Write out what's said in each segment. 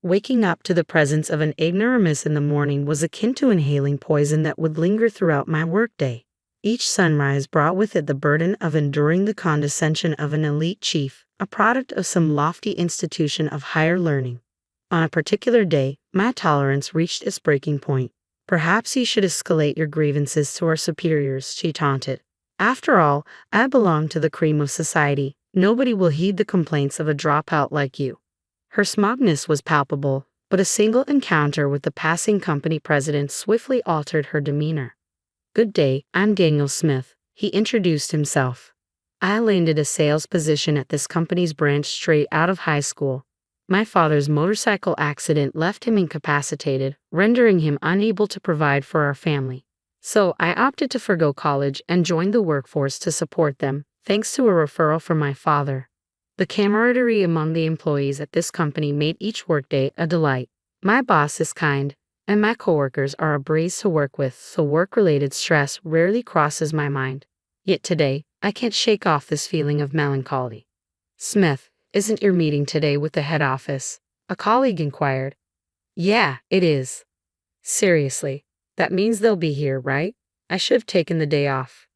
Waking up to the presence of an ignoramus in the morning was akin to inhaling poison that would linger throughout my workday. Each sunrise brought with it the burden of enduring the condescension of an elite chief, a product of some lofty institution of higher learning. On a particular day, my tolerance reached its breaking point. Perhaps you should escalate your grievances to our superiors, she taunted. After all, I belong to the cream of society. Nobody will heed the complaints of a dropout like you. Her smugness was palpable, but a single encounter with the passing company president swiftly altered her demeanor. "Good day, I'm Daniel Smith," he introduced himself. "I landed a sales position at this company's branch straight out of high school. My father's motorcycle accident left him incapacitated, rendering him unable to provide for our family. So I opted to forgo college and joined the workforce to support them, thanks to a referral from my father." The camaraderie among the employees at this company made each workday a delight. My boss is kind, and my coworkers are a breeze to work with, so work-related stress rarely crosses my mind. Yet today, I can't shake off this feeling of melancholy. "Smith, isn't your meeting today with the head office?" a colleague inquired. "Yeah, it is." "Seriously, that means they'll be here, right? I should have taken the day off."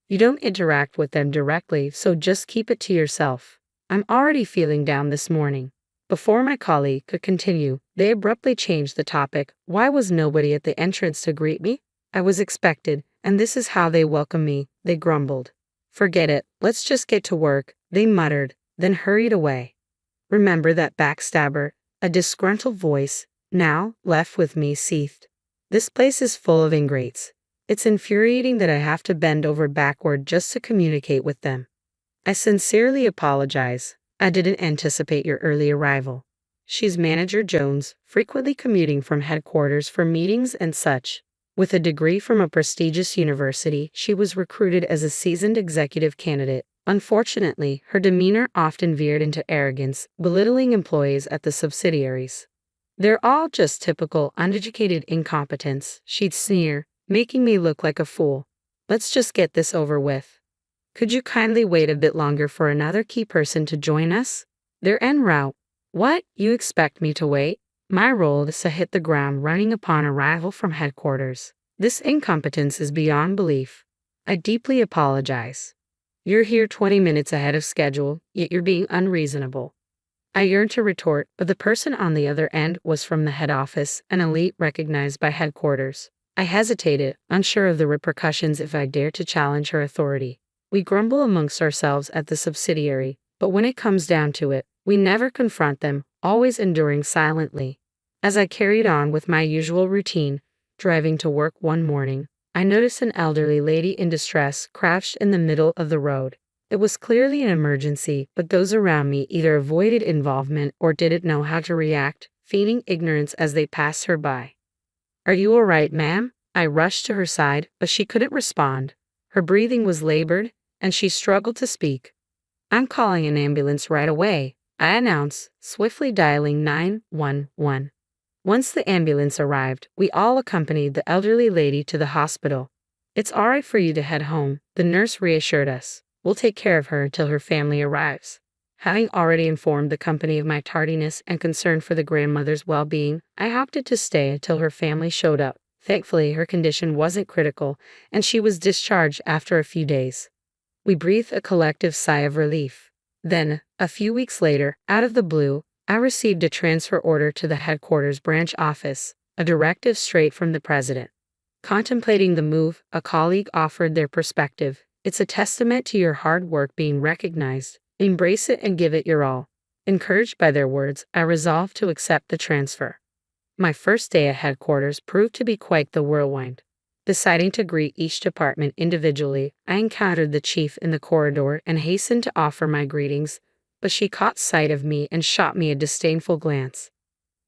"You don't interact with them directly, so just keep it to yourself. I'm already feeling down this morning." Before my colleague could continue, they abruptly changed the topic. "Why was nobody at the entrance to greet me? I was expected, and this is how they welcome me," they grumbled. "Forget it, let's just get to work," they muttered, then hurried away. "Remember that backstabber?" a disgruntled voice, now left with me, seethed. "This place is full of ingrates. It's infuriating that I have to bend over backward just to communicate with them. I sincerely apologize. I didn't anticipate your early arrival." She's Manager Jones, frequently commuting from headquarters for meetings and such. With a degree from a prestigious university, she was recruited as a seasoned executive candidate. Unfortunately, her demeanor often veered into arrogance, belittling employees at the subsidiaries. "They're all just typical uneducated incompetents," she'd sneer, making me look like a fool. "Let's just get this over with. Could you kindly wait a bit longer for another key person to join us? They're en route." "What? You expect me to wait?" My role is to hit the ground running upon arrival from headquarters. This incompetence is beyond belief. I deeply apologize. You're here 20 minutes ahead of schedule, yet you're being unreasonable. I yearned to retort, but the person on the other end was from the head office, an elite recognized by headquarters. I hesitated, unsure of the repercussions if I dared to challenge her authority. We grumble amongst ourselves at the subsidiary, but when it comes down to it, we never confront them, always enduring silently. As I carried on with my usual routine, driving to work one morning, I noticed an elderly lady in distress crouched in the middle of the road. It was clearly an emergency, but those around me either avoided involvement or didn't know how to react, feigning ignorance as they passed her by. "Are you all right, ma'am?" I rushed to her side, but she couldn't respond. Her breathing was labored, and she struggled to speak. "I'm calling an ambulance right away," I announced, swiftly dialing 911. Once the ambulance arrived, we all accompanied the elderly lady to the hospital. "It's all right for you to head home," the nurse reassured us. "We'll take care of her until her family arrives." Having already informed the company of my tardiness and concern for the grandmother's well-being, I opted to stay until her family showed up. Thankfully, her condition wasn't critical, and she was discharged after a few days. We breathed a collective sigh of relief. Then, a few weeks later, out of the blue, I received a transfer order to the headquarters branch office, a directive straight from the president. Contemplating the move, a colleague offered their perspective. "It's a testament to your hard work being recognized. Embrace it and give it your all." Encouraged by their words, I resolved to accept the transfer. My first day at headquarters proved to be quite the whirlwind. Deciding to greet each department individually, I encountered the chief in the corridor and hastened to offer my greetings, but she caught sight of me and shot me a disdainful glance.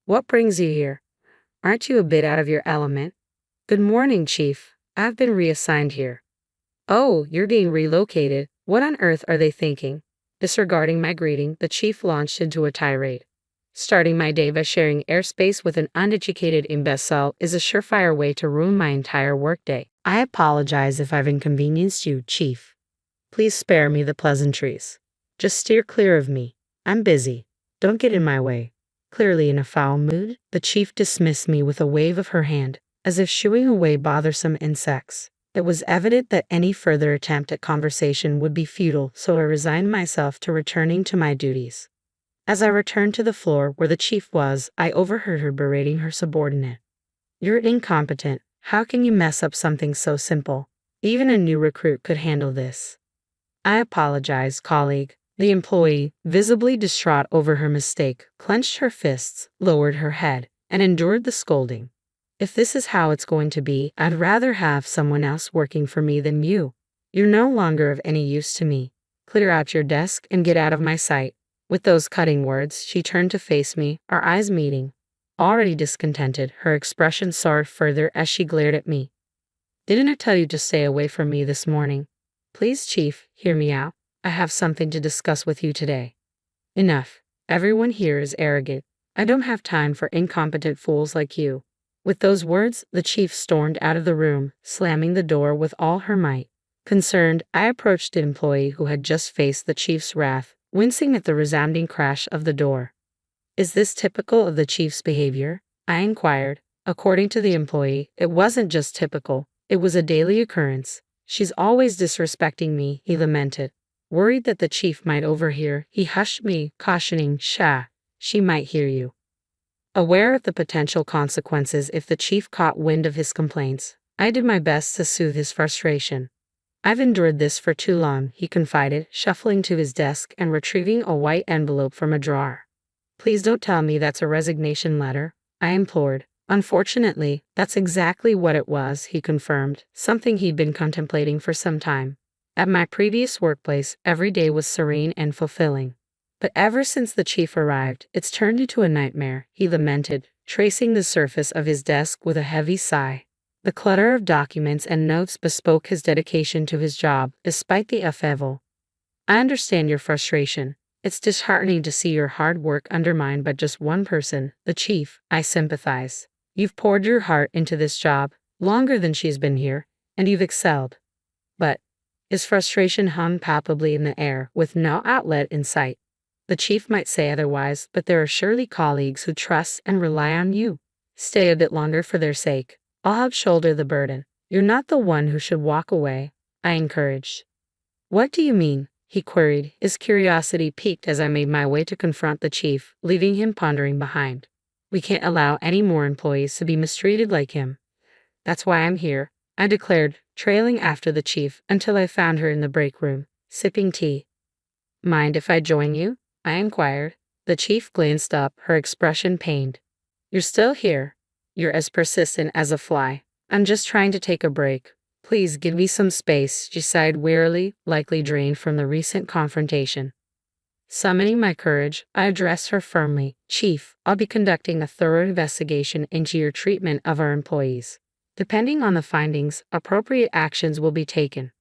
"What brings you here? Aren't you a bit out of your element?" "Good morning, Chief. I've been reassigned here." "Oh, you're being relocated. What on earth are they thinking?" Disregarding my greeting, the chief launched into a tirade. "Starting my day by sharing airspace with an uneducated imbecile is a surefire way to ruin my entire workday. I apologize if I've inconvenienced you, Chief. Please spare me the pleasantries. Just steer clear of me. I'm busy. Don't get in my way." Clearly in a foul mood, the chief dismissed me with a wave of her hand, as if shooing away bothersome insects. It was evident that any further attempt at conversation would be futile, so I resigned myself to returning to my duties. As I returned to the floor where the chief was, I overheard her berating her subordinate. "You're incompetent. How can you mess up something so simple? Even a new recruit could handle this." "I apologize, colleague." The employee, visibly distraught over her mistake, clenched her fists, lowered her head, and endured the scolding. "If this is how it's going to be, I'd rather have someone else working for me than you. You're no longer of any use to me. Clear out your desk and get out of my sight." With those cutting words, she turned to face me, our eyes meeting. Already discontented, her expression soared further as she glared at me. "Didn't I tell you to stay away from me this morning? Please, Chief, hear me out. I have something to discuss with you today." "Enough. Everyone here is arrogant. I don't have time for incompetent fools like you." With those words, the chief stormed out of the room, slamming the door with all her might. Concerned, I approached the employee who had just faced the chief's wrath, wincing at the resounding crash of the door. "Is this typical of the chief's behavior?" I inquired. According to the employee, it wasn't just typical, it was a daily occurrence. "She's always disrespecting me," he lamented. Worried that the chief might overhear, he hushed me, cautioning, she might hear you." Aware of the potential consequences if the chief caught wind of his complaints, I did my best to soothe his frustration. "I've endured this for too long," he confided, shuffling to his desk and retrieving a white envelope from a drawer. "Please don't tell me that's a resignation letter," I implored. "Unfortunately, that's exactly what it was," he confirmed, something he'd been contemplating for some time. "At my previous workplace, every day was serene and fulfilling. But ever since the chief arrived, it's turned into a nightmare," he lamented, tracing the surface of his desk with a heavy sigh. The clutter of documents and notes bespoke his dedication to his job, despite the upheaval. "I understand your frustration. It's disheartening to see your hard work undermined by just one person, the chief. I sympathize. You've poured your heart into this job, longer than she's been here, and you've excelled." But his frustration hung palpably in the air, with no outlet in sight. "The chief might say otherwise, but there are surely colleagues who trust and rely on you. Stay a bit longer for their sake. I'll help shoulder the burden. You're not the one who should walk away," I encouraged. "What do you mean?" he queried, his curiosity piqued as I made my way to confront the chief, leaving him pondering behind. "We can't allow any more employees to be mistreated like him. That's why I'm here," I declared, trailing after the chief until I found her in the break room, sipping tea. "Mind if I join you?" I inquired. The chief glanced up, her expression pained. "You're still here? You're as persistent as a fly." "I'm just trying to take a break. Please give me some space," she sighed wearily, likely drained from the recent confrontation. Summoning my courage, I addressed her firmly. "Chief, I'll be conducting a thorough investigation into your treatment of our employees. Depending on the findings, appropriate actions will be taken."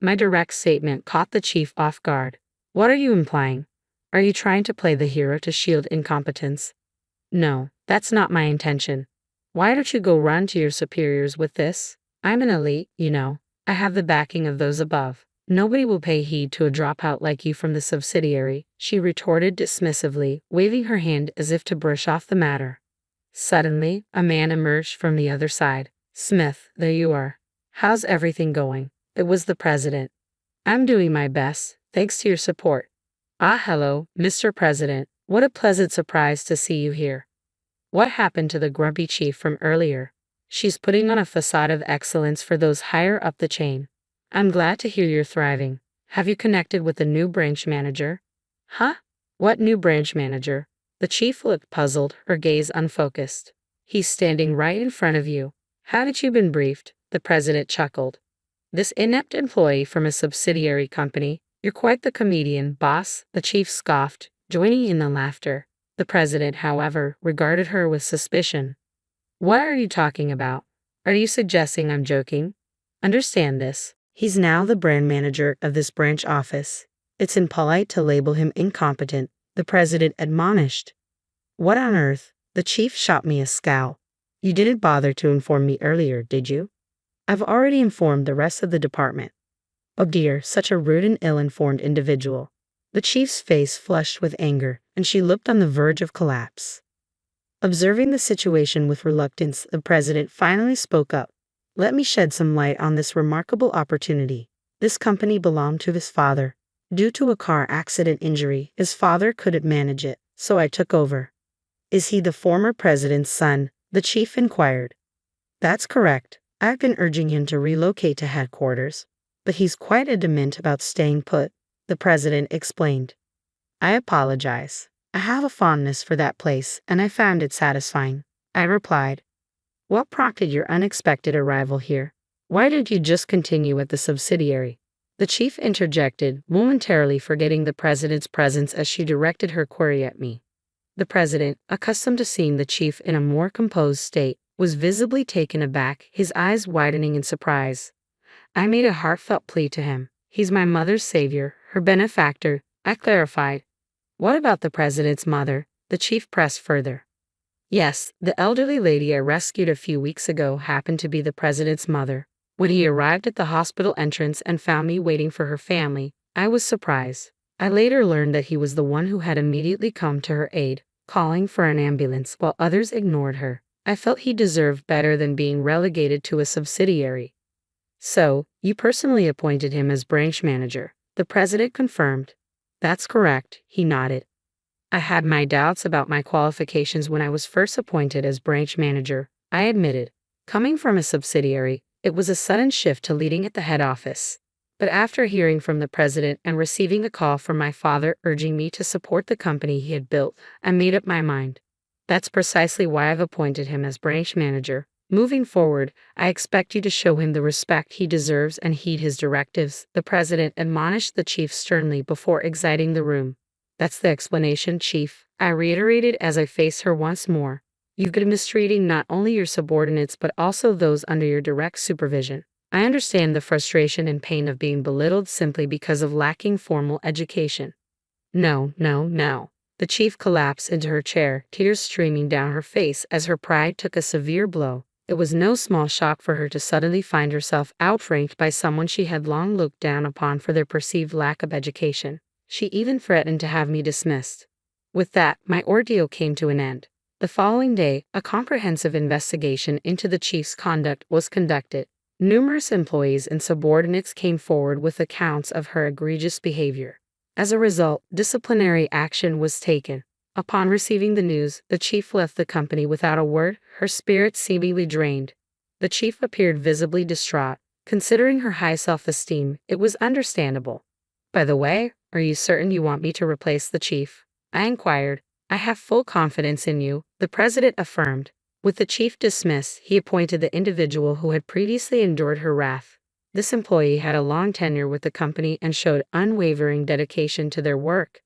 My direct statement caught the chief off guard. "What are you implying? Are you trying to play the hero to shield incompetence?" "No, that's not my intention. Why don't you go run to your superiors with this? I'm an elite, you know. I have the backing of those above. Nobody will pay heed to a dropout like you from the subsidiary," she retorted dismissively, waving her hand as if to brush off the matter. Suddenly, a man emerged from the other side. "Smith, there you are. How's everything going?" It was the president. "I'm doing my best, thanks to your support." "Ah, hello, Mr. President. What a pleasant surprise to see you here. What happened to the grumpy chief from earlier?" "She's putting on a facade of excellence for those higher up the chain." "I'm glad to hear you're thriving. Have you connected with the new branch manager?" "Huh? What new branch manager?" The chief looked puzzled, her gaze unfocused. "He's standing right in front of you. Hadn't you been briefed?" The president chuckled. "This inept employee from a subsidiary company. You're quite the comedian, boss," the chief scoffed, joining in the laughter. The president, however, regarded her with suspicion. "What are you talking about? Are you suggesting I'm joking? Understand this. He's now the brand manager of this branch office. It's impolite to label him incompetent," the president admonished. "What on earth?" The chief shot me a scowl. "You didn't bother to inform me earlier, did you?" "I've already informed the rest of the department." "Oh dear, such a rude and ill-informed individual." The chief's face flushed with anger, and she looked on the verge of collapse. Observing the situation with reluctance, the president finally spoke up. Let me shed some light on this remarkable opportunity. This company belonged to his father. Due to a car accident injury, his father couldn't manage it, so I took over. Is he the former president's son? The chief inquired. That's correct. I've been urging him to relocate to headquarters, but he's quite adamant about staying put, the president explained. I apologize. I have a fondness for that place, and I found it satisfying, I replied. What prompted your unexpected arrival here? Why did you just continue at the subsidiary? The chief interjected, momentarily forgetting the president's presence as she directed her query at me. The president, accustomed to seeing the chief in a more composed state, was visibly taken aback, his eyes widening in surprise. I made a heartfelt plea to him. He's my mother's savior, her benefactor, I clarified. What about the president's mother? The chief pressed further. Yes, the elderly lady I rescued a few weeks ago happened to be the president's mother. When he arrived at the hospital entrance and found me waiting for her family, I was surprised. I later learned that he was the one who had immediately come to her aid, calling for an ambulance while others ignored her. I felt he deserved better than being relegated to a subsidiary. So, you personally appointed him as branch manager, the president confirmed. That's correct, he nodded. I had my doubts about my qualifications when I was first appointed as branch manager, I admitted. Coming from a subsidiary, it was a sudden shift to leading at the head office. But after hearing from the president and receiving a call from my father urging me to support the company he had built, I made up my mind. That's precisely why I've appointed him as branch manager. Moving forward, I expect you to show him the respect he deserves and heed his directives, the president admonished the chief sternly before exiting the room. That's the explanation, chief, I reiterated as I faced her once more. You've been mistreating not only your subordinates but also those under your direct supervision. I understand the frustration and pain of being belittled simply because of lacking formal education. No. The chief collapsed into her chair, tears streaming down her face as her pride took a severe blow. It was no small shock for her to suddenly find herself outranked by someone she had long looked down upon for their perceived lack of education. She even threatened to have me dismissed. With that, my ordeal came to an end. The following day, a comprehensive investigation into the chief's conduct was conducted. Numerous employees and subordinates came forward with accounts of her egregious behavior. As a result, disciplinary action was taken. Upon receiving the news, the chief left the company without a word, her spirits seemingly drained. The chief appeared visibly distraught. Considering her high self-esteem, it was understandable. By the way, are you certain you want me to replace the chief? I inquired. I have full confidence in you, the president affirmed. With the chief dismissed, he appointed the individual who had previously endured her wrath. This employee had a long tenure with the company and showed unwavering dedication to their work.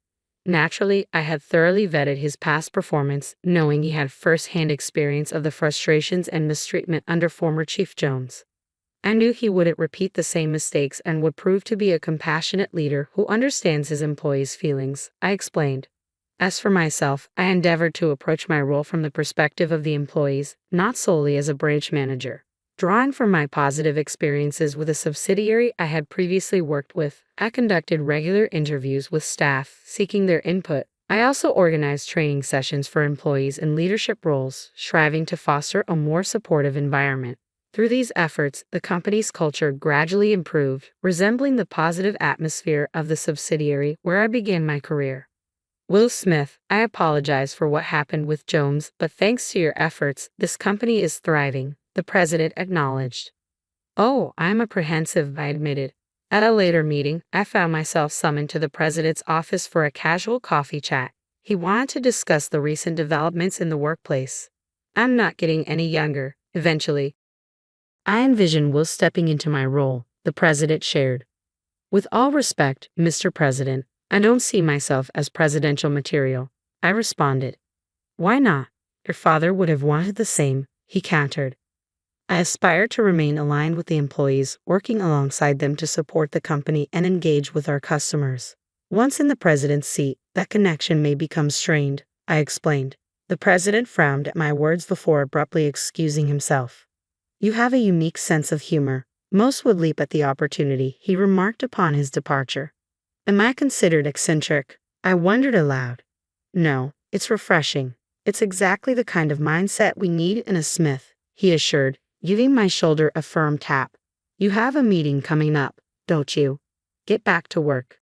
Naturally, I had thoroughly vetted his past performance, knowing he had first-hand experience of the frustrations and mistreatment under former Chief Jones. I knew he wouldn't repeat the same mistakes and would prove to be a compassionate leader who understands his employees' feelings, I explained. As for myself, I endeavored to approach my role from the perspective of the employees, not solely as a branch manager. Drawing from my positive experiences with a subsidiary I had previously worked with, I conducted regular interviews with staff, seeking their input. I also organized training sessions for employees in leadership roles, striving to foster a more supportive environment. Through these efforts, the company's culture gradually improved, resembling the positive atmosphere of the subsidiary where I began my career. Will Smith, I apologize for what happened with Jones, but thanks to your efforts, this company is thriving, the president acknowledged. Oh, I'm apprehensive, I admitted. At a later meeting, I found myself summoned to the president's office for a casual coffee chat. He wanted to discuss the recent developments in the workplace. I'm not getting any younger, eventually. I envision Will stepping into my role, the president shared. With all respect, Mr. President, I don't see myself as presidential material, I responded. Why not? Your father would have wanted the same, he countered. I aspire to remain aligned with the employees, working alongside them to support the company and engage with our customers. Once in the president's seat, that connection may become strained, I explained. The president frowned at my words before abruptly excusing himself. You have a unique sense of humor. Most would leap at the opportunity, he remarked upon his departure. Am I considered eccentric? I wondered aloud. No, it's refreshing. It's exactly the kind of mindset we need in a smith, he assured, giving my shoulder a firm tap. You have a meeting coming up, don't you? Get back to work.